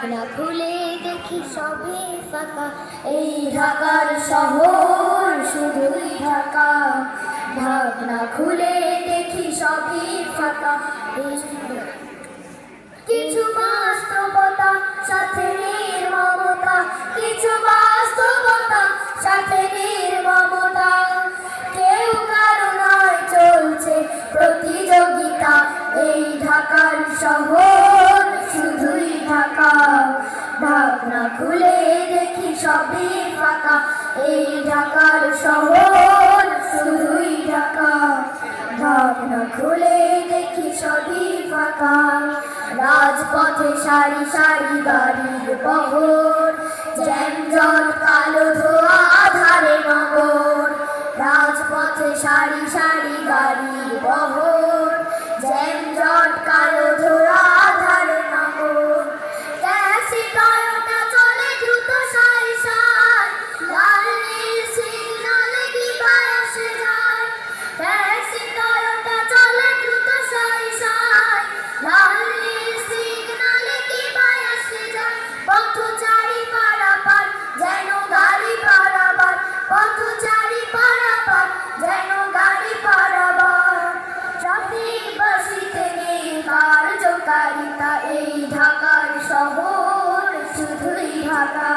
ঢাকনা খুলে দেখি সবই ফাঁকা, এই ঢাকার শহর শুধুই ঢাকা। ঢাকনা খুলে দেখি সবই ফাঁকা, কিছু বাস্তবতা সাথে নির্মমতা, কিছু বাস্তবতা সাথে নির্মমতা। কেউ কারো নয় চলছে প্রতিযোগিতা, এই ঢাকার শহর শুধুই ঢাকা। ঢাকনা খুলে দেখি সবই ফাঁকা, এই ঢাকার শহর শুধুই ঢাকা। ঢাকনা খুলে দেখি সবই ফাঁকা, রাজপথে সারি সারি গাড়ির বহর, যানজট কালো ধোঁয়া আধারে নগর। রাজপথে সারি সারি গাড়ির বহর, যানজট কালো ধোঁয়া আধারে নগর। ট্যাক্সি টয়োটা চলে দ্রুত সারি সারি, লাল নীল সিগন্যালে কি বায়াসে যায়। ট্যাক্সি টয়োটা চলে দ্রুত সারি সারি, লাল নীল সিগন্যালে কি বায়াসে যায়। পথচারী পারাপার যেন গাড়ি পারাবার, পথচারী পারাপার যেন গাড়ি পারাবার। ট্রাফিক বাসিতে নেই কার্যকারিতা, এই ঢাকার শহর শুধুই ঢাকা।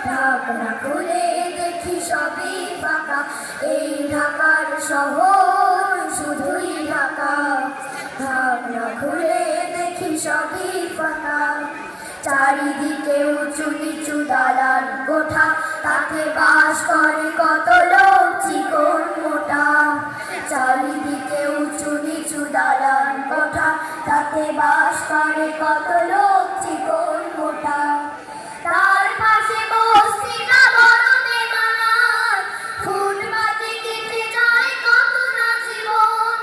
ঢাকনা খুলে দেখি সবই ফাঁকা, এই ঢাকার শহর শুধুই ঢাকা। ঢাকনা খুলে দেখি সবই ফাঁকা, চারিদিকে উঁচু নিচু দালান কোঠা, তাতে বাস করে কত লোক চিকন মোটা। চারিদিকে উঁচু নিচু দালান কোঠা, তাতে বাস করে কত লোক চিকন মোটা। তার পাশে বস্তিটা বড় বেমানান, ফুটপাতে কেটে যায় কত না জীবন।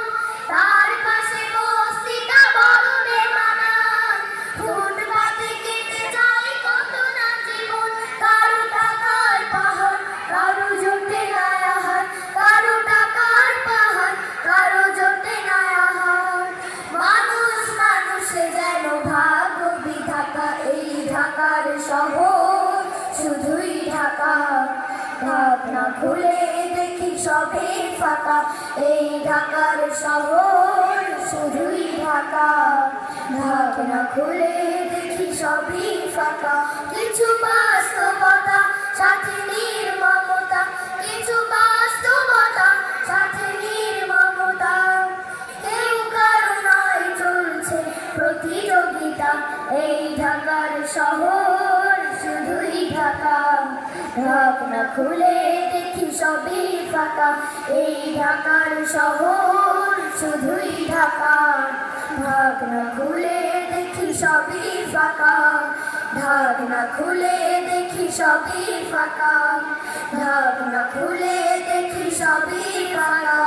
তার পাশে বস্তিটা বড় বেমানান, ফুটপাতে কেটে যায় কত না জীবন। কারো টাকার পাহাড় কারো জোটে না আহার, কারো টাকার পাহাড় কারো জোটে না আহার। মানুষ মানুষে যেন ভাগ্য বিধাতা, এই ঢাকার শহর শুধুই ঢাকা। ঢাকনা খুলে দেখি সবই ফাঁকা, এই ঢাকার শহর শুধুই ঢাকা। ঢাকনা খুলে দেখি সবই ফাঁকা, কিছু বাস্তবতা সাথে নির্মমতা, কিছু বাস্তবতা সাথে নির্মমতা। কেউ কারো নয় চলছে প্রতিযোগিতা, এই ঢাকার শহর শুধুই ঢাকা। ঢাকনা খুলে দেখি সবই ফাঁকা, এই ঢাকার শহর শুধুই ঢাকা। ঢাকনা খুলে দেখি সবই ফাঁকা, ঢাকনা খুলে দেখি সবই ফাঁকা। ঢাকনা খুলে দেখি সবই ফাঁকা।